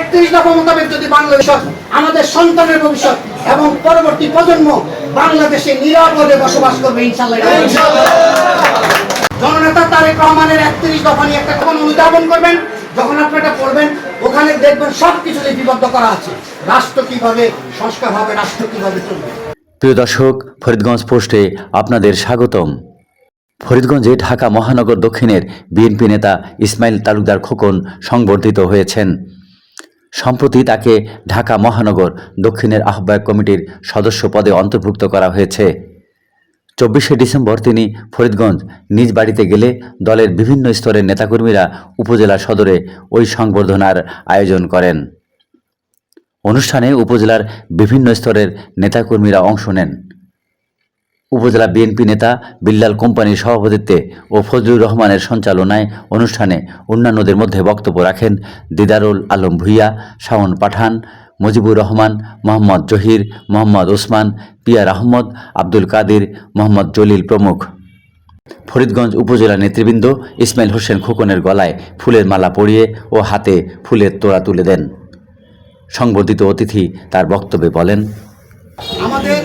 31 দফা মোতাবেক যদি বাংলাদেশ আমাদের সন্তানের ভবিষ্যৎ এবং পরবর্তী প্রজন্ম বাংলাদেশে নিরাপদে বসবাস করবে ইনশাআল্লাহ। জননেতা তারেক রহমানের 31 দফা নিয়ে একটা কোন অনুধাবন করবেন, যখন আপনারা পড়বেন ওখানে দেখবেন সবকিছু লিপিবদ্ধ করা আছে, রাষ্ট্র কিভাবে সংস্কার হবে, রাষ্ট্র কিভাবে চলবে। প্রিয় দর্শক, ফরিদগঞ্জ পোস্টে আপনাদের স্বাগতম। ফরিদগঞ্জে ঢাকা মহানগর দক্ষিণের বিএনপি নেতা ইসমাইল তালুকদার খোকন সংবর্ধিত হয়েছেন। সম্প্রতি তাকে ঢাকা মহানগর দক্ষিণের আহ্বায়ক কমিটির সদস্য পদে অন্তর্ভুক্ত করা হয়েছে। 24শে ডিসেম্বর তিনি ফরিদগঞ্জ নিজ বাড়িতে গেলে দলের বিভিন্ন স্তরের নেতাকর্মীরা উপজেলা সদরে ওই সংবর্ধনার আয়োজন করেন। অনুষ্ঠানে উপজেলার বিভিন্ন স্তরের নেতাকর্মীরা অংশ নেন। উপজেলা বিএনপি নেতা বিল্লাল কোম্পানির সভাপতিত্বে ও ফজলুর রহমানের সঞ্চালনায় অনুষ্ঠানে অন্যান্যদের মধ্যে বক্তব্য রাখেন দিদারুল আলম ভূঁইয়া, শাওন পাঠান, মুজিবুর রহমান, মোহাম্মদ জহির, মোহাম্মদ ওসমান, পিয়ার আহমদ, আব্দুল কাদির, মোহাম্মদ জলিল প্রমুখ। ফরিদগঞ্জ উপজেলা নেতৃবৃন্দ ইসমাইল হোসেন খোকনের গলায় ফুলের মালা পরিয়ে ও হাতে ফুলের তোড়া তুলে দেন। সংবর্ধিত অতিথি তার বক্তব্যে বলেন, আমাদের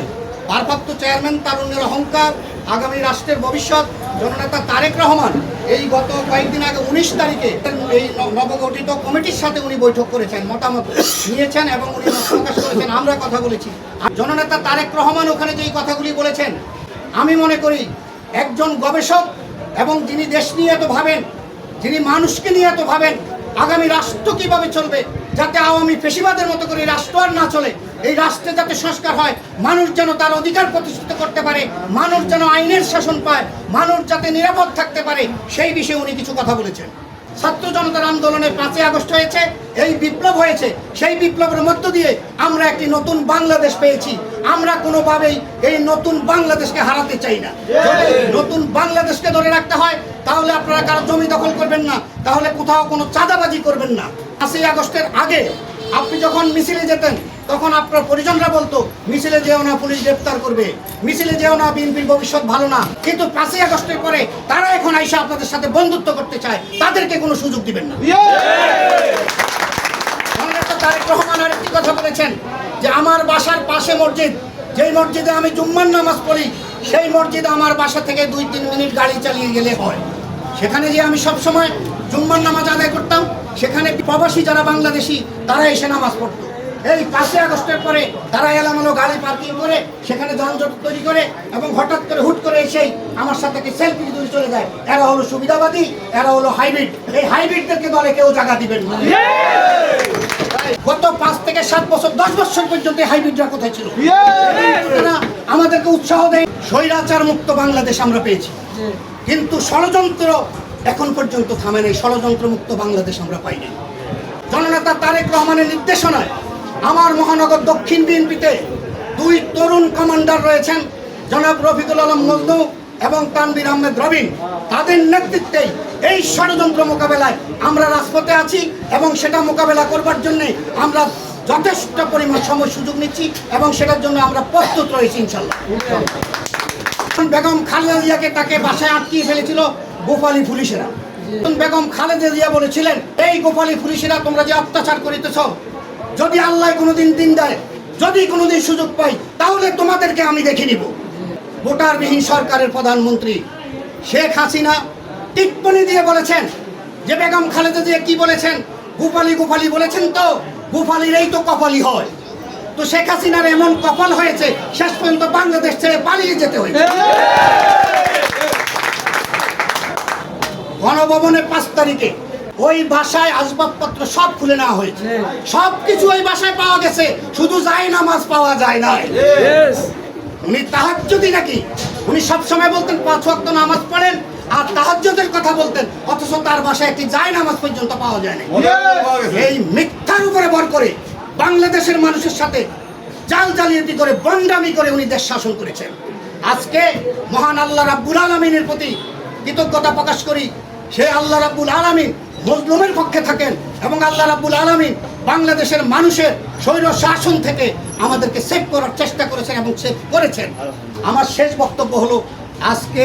ভারপ্রাপ্ত চেয়ারম্যান তারুণ্যের অহংকার, আগামী রাষ্ট্রের ভবিষ্যৎ জননেতা তারেক রহমান এই গত কয়েকদিন আগে 19 তারিখে এই নবগঠিত কমিটির সাথে উনি বৈঠক করেছেন, মতামত নিয়েছেন এবং উনি প্রকাশ করেছেন, আমরা কথা বলেছি। জননেতা তারেক রহমান ওখানে যেই কথাগুলি বলেছেন, আমি মনে করি একজন গবেষক এবং যিনি দেশ নিয়ে এত ভাবেন, যিনি মানুষকে নিয়ে এত ভাবেন, আগামী রাষ্ট্র কিভাবে চলবে, যাতে আওয়ামী ফেসিবাদের মতো করে রাষ্ট্র আর না চলে, এই রাষ্ট্রে যাতে সংস্কার হয়, মানুষ যেন তার অধিকার প্রতিষ্ঠিত করতে পারে, মানুষ যেন আইনের শাসন পায়, মানুষ যাতে নিরাপদ থাকতে পারে, সেই বিষয়ে উনি কিছু কথা বলেছেন। ছাত্র জনতার আন্দোলনে 5ই আগস্ট হয়েছে, এই বিপ্লব হয়েছে, সেই বিপ্লবের মধ্য দিয়ে আমরা একটি নতুন বাংলাদেশ পেয়েছি। আমরা কোনোভাবেই এই নতুন বাংলাদেশকে হারাতে চাই না। যদি নতুন বাংলাদেশকে ধরে রাখতে হয় তাহলে আপনারা কারো জমি দখল করবেন না, তাহলে কোথাও কোনো চাঁদাবাজি করবেন না। 5ই আগস্টের আগে আপনি যখন মিছিলে যেতেন তখন আপনার পরিজনরা বলতো মিছিলে যেও না, পুলিশ গ্রেফতার করবে, মিছিলে যেও না, বিএনপির ভবিষ্যৎ ভালো না। কিন্তু 5ই আগস্টের পরে তারা এখন আইসা আপনাদের সাথে বন্ধুত্ব করতে চায়, তাদেরকে কোনো সুযোগ দিবেন না। তারেক রহমান আরেকটি কথা বলেছেন যে আমার বাসার পাশে মসজিদ, যেই মসজিদে আমি জুম্মার নামাজ পড়ি, সেই মসজিদে আমার বাসা থেকে 2-3 মিনিট গাড়ি চালিয়ে গেলে হয়। সেখানে যে আমি সব সময় জুম্মার নামাজ আদায় করতাম, সেখানে প্রবাসী যারা বাংলাদেশি তারা এসে নামাজ পড়তো। এই 5ই আগস্টের পরে তারা এলামালো গাড়ি পার্কিং করে সেখানে যানজট তৈরি করে এবং হঠাৎ করে হুট করে এসেই আমার সাথে সেলফি তুলে চলে যায়। এরা হলো সুবিধাবাদী, এরা হলো হাইব্রিড। এই হাইব্রিডদেরকে দলে কেউ জায়গা দিবেন না। গত 5 থেকে 7 বছর 10 বছর পর্যন্ত হাইব্রিডরা কোথায় ছিল? তারা আমাদেরকে উৎসাহ দেয়। স্বৈরাচার মুক্ত বাংলাদেশ আমরা পেয়েছি, কিন্তু ষড়যন্ত্র এখন পর্যন্ত থামে নাই। ষড়যন্ত্র মুক্ত বাংলাদেশ আমরা পাইনি। জননেতা তারেক রহমানের নির্দেশনায় আমার মহানগর দক্ষিণ বিএনপিতে 2 তরুণ কমান্ডার রয়েছেন, জনাব রফিকুল আলম মজনু এবং তানভীর আহমেদ রবিন। তাদের নেতৃত্বেই এই ষড়যন্ত্র মোকাবেলায় আমরা রাজপথে আছি এবং সেটা মোকাবেলা করবার জন্য আমরা যথেষ্ট পরিমাণ সময় সুযোগ নিচ্ছি এবং সেটার জন্য আমরা প্রস্তুত রয়েছি ইনশাল্লাহ। বেগম খালেদা জিয়াকে তাকে বাসায় আটকিয়ে ফেলেছিল গোপালী পুলিশেরা। বেগম খালেদা জিয়া বলেছিলেন, এই গোপালী পুলিশেরা তোমরা যে অত্যাচার করিতেছ, যদি আল্লাহ কোনোদিন দিন দেয়, যদি কোনোদিন সুযোগ পাই, তাহলে তোমাদেরকে আমি দেখে নিব। ভোটারবিহীন সরকারের প্রধানমন্ত্রী শেখ হাসিনা টিপ্পনি দিয়ে বলেছেন যে বেগম খালেদা জিয়া কি বলেছেন, গোপালী গোপালী বলেছেন, তো গোপালীর এই তো কপালই হয়। তো শেখ হাসিনার এমন কপাল হয়েছে শেষ পর্যন্ত বাংলাদেশ ছেড়ে পালিয়ে যেতে হয়েছে। গণভবনে 5 তারিখে ওই বাসায় আসবাবপত্র সব খুলে নেওয়া হয়েছে, সবকিছু ওই বাসায় পাওয়া গেছে, শুধু জায়নামাজ পাওয়া যায় না। উনি তাহাজ্জুদি নাকি, উনি সবসময় বলতেন 5 ওয়াক্ত নামাজ পড়েন আর তাহাজ্জুদের কথা বলতেন, অথচ তার বাসায় একটি জায়নামাজ পর্যন্ত পাওয়া যায় না। এই মিথ্যার উপরে ভর করে বাংলাদেশের মানুষের সাথে জাল জালিয়াতি করে বন্ডামি করে উনি দেশ শাসন করেছেন। আজকে মহান আল্লাহ রাব্বুল আলামিনের প্রতি কৃতজ্ঞতা প্রকাশ করি। সে আল্লাহ রাব্বুল আলামিন মজলুমের পক্ষে থাকেন এবং আল্লাহ রাব্বুল আলামিন বাংলাদেশের মানুষের স্বৈর শাসন থেকে আমাদেরকে সেভ করার চেষ্টা করেছেন এবং সেভ করেছেন। আমার শেষ বক্তব্য হলো, আজকে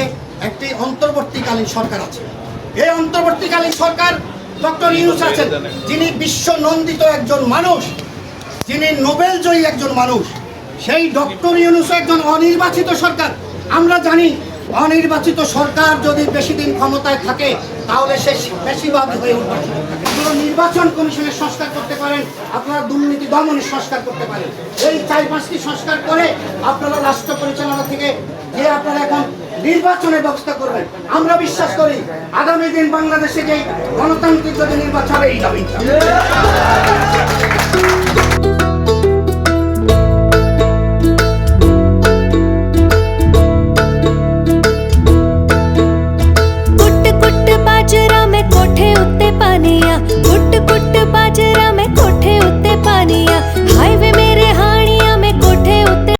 একটি অন্তর্বর্তীকালীন সরকার আছে। এই অন্তর্বর্তীকালীন সরকার ডক্টর ইউনূস আছেন, যিনি বিশ্ব নন্দিত একজন মানুষ, যিনি নোবেল জয়ী একজন মানুষ। সেই ডক্টর ইউনূস একজন অনির্বাচিত সরকার। আমরা জানি অনির্বাচিত সরকার যদি বেশি দিন ক্ষমতায় থাকে তাহলে সে বেশিরভাগ হয়ে উঠবে। আপনারা নির্বাচন কমিশনের সংস্কার করতে পারেন, আপনারা দুর্নীতি দমনের সংস্কার করতে পারেন। এই 4-5টি সংস্কার করে আপনারা রাষ্ট্র পরিচালনা থেকে যে আপনারা এখন নির্বাচনের ব্যবস্থা করবেন। আমরা বিশ্বাস করি আগামী দিন বাংলাদেশে যে গণতান্ত্রিক যদি নির্বাচন এই যাবে।